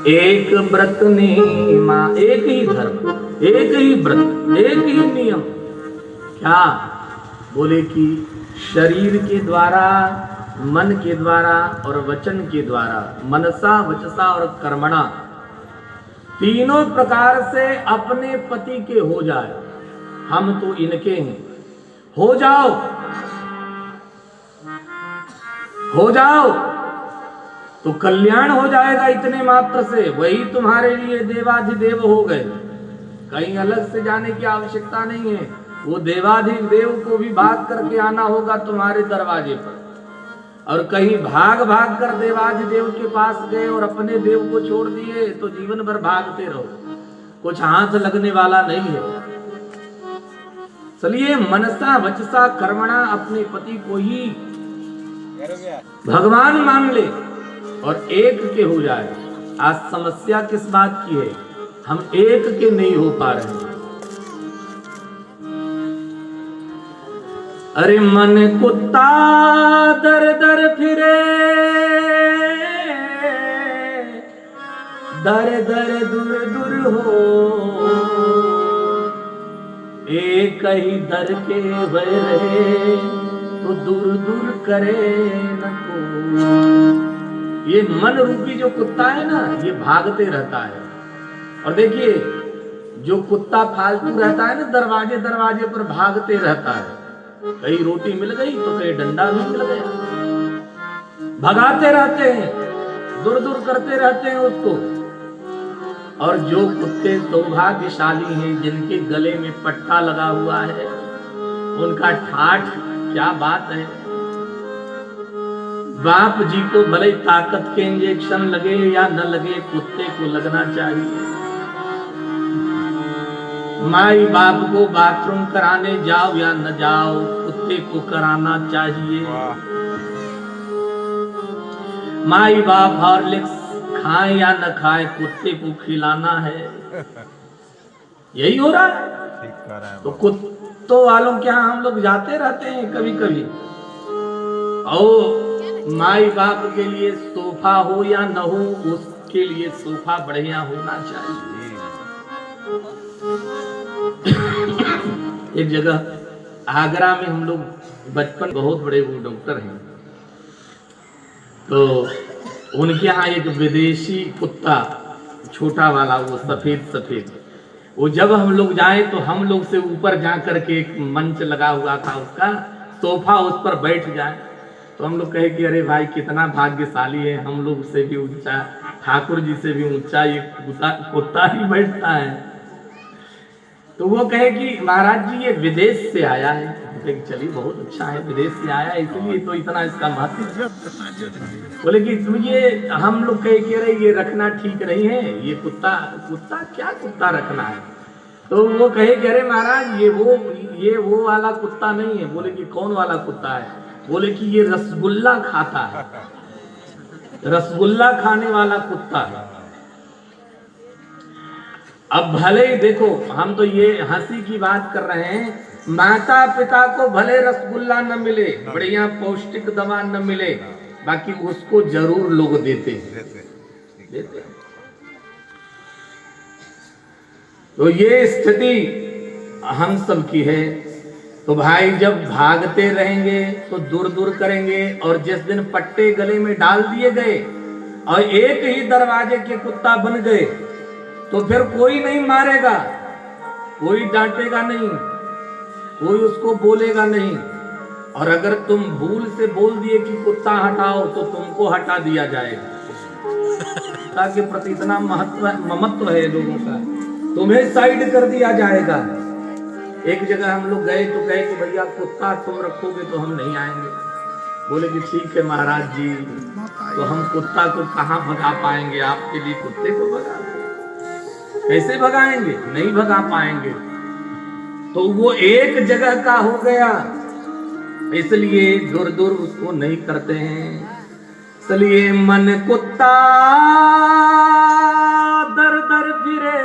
एक व्रत नियमा, एक ही धर्म, एक ही व्रत, एक ही नियम। क्या बोले कि शरीर के द्वारा, मन के द्वारा और वचन के द्वारा, मनसा वचसा और कर्मणा, तीनों प्रकार से अपने पति के हो जाए। हम तो इनके हैं, हो जाओ, हो जाओ तो कल्याण हो जाएगा इतने मात्र से, वही तुम्हारे लिए देवाधिदेव हो गए। कहीं अलग से जाने की आवश्यकता नहीं है। वो देवाधिदेव को भी भाग करके आना होगा तुम्हारे दरवाजे पर, और कहीं भाग भाग कर देवाधिदेव के पास गए और अपने देव को छोड़ दिए तो जीवन भर भागते रहो, कुछ हाथ लगने वाला नहीं है। चलिए मनसा वचसा कर्मणा, अपने पति को ही भगवान मान ले और एक के हो जाए। आज समस्या किस बात की है? हम एक के नहीं हो पा रहे हैं। अरे मन कुत्ता दर दर फिरे, दर दर दूर दूर हो, एक ही दर के वह रहे तो दूर दूर करे न को। ये मन रूपी जो कुत्ता है ना, ये भागते रहता है। और देखिए जो कुत्ता फालतू रहता है ना, दरवाजे दरवाजे पर भागते रहता है, कहीं रोटी मिल गई तो कहीं डंडा भी मिल गया, भगाते रहते हैं, दूर दूर करते रहते हैं उसको। और जो कुत्ते सौभाग्यशाली हैं, जिनके गले में पट्टा लगा हुआ है, उनका ठाठ क्या बात है। बाप जी को भले ताकत के इंजेक्शन लगे या न लगे, कुत्ते को लगना चाहिए। माई बाप को बाथरूम कराने जाओ या न जाओ, कुत्ते को कराना चाहिए। माई बाप हॉर्लिक्स खाएं या न खाएं, कुत्ते को खिलाना है। यही हो रहा है। तो कुत्तों वालों के यहाँ हम लोग जाते रहते हैं कभी कभी। और माई बाप के लिए सोफा हो या न हो, उसके लिए सोफा बढ़िया होना चाहिए। एक जगह आगरा में हम लोग बचपन, बहुत बड़े वो डॉक्टर हैं, तो उनके यहाँ एक विदेशी कुत्ता छोटा वाला, वो सफेद सफेद, वो जब हम लोग जाए तो हम लोग से ऊपर जा करके एक मंच लगा हुआ था उसका, सोफा उस पर बैठ जाए तो हम लोग कहे कि अरे भाई कितना भाग्यशाली है, हम लोग से भी ऊंचा, ठाकुर जी से भी ऊंचा ये कुत्ता ही बैठता है। तो वो कहे कि महाराज जी ये विदेश से आया है। चलिए बहुत अच्छा है, विदेश से आया है इसलिए तो इतना इसका महत्व। बोले कि तुम ये, हम लोग कह रहे ये रखना ठीक नहीं है, ये कुत्ता क्या कुत्ता रखना है। तो वो कहे कि अरे महाराज ये वो वाला कुत्ता नहीं है। बोले कि कौन वाला कुत्ता है? बोले कि ये रसगुल्ला खाता है, रसगुल्ला खाने वाला कुत्ता है। अब भले ही देखो, हम तो ये हंसी की बात कर रहे हैं, माता पिता को भले रसगुल्ला न मिले, बढ़िया पौष्टिक दवा न मिले, बाकी उसको जरूर लोग देते हैं। तो ये स्थिति हम सब की है। तो भाई जब भागते रहेंगे तो दूर दूर करेंगे, और जिस दिन पट्टे गले में डाल दिए गए और एक ही दरवाजे के कुत्ता बन गए, तो फिर कोई नहीं मारेगा, कोई डांटेगा नहीं, कोई उसको बोलेगा नहीं। और अगर तुम भूल से बोल दिए कि कुत्ता हटाओ, तो तुमको हटा दिया जाएगा। कुत्ता के प्रति इतना ममत्व है लोगों का, तुम्हें साइड कर दिया जाएगा। एक जगह हम लोग गए तो कहे कि भैया कुत्ता तुम रखोगे तो हम नहीं आएंगे। बोले कि ठीक है महाराज जी, तो हम कुत्ता को कहाँ भगा पाएंगे, आपके लिए कुत्ते को भगा दो। कैसे भगाएंगे? नहीं भगा पाएंगे। तो वो एक जगह का हो गया, इसलिए दूर दूर उसको नहीं करते हैं। इसलिए मन कुत्ता दर दर फिरे,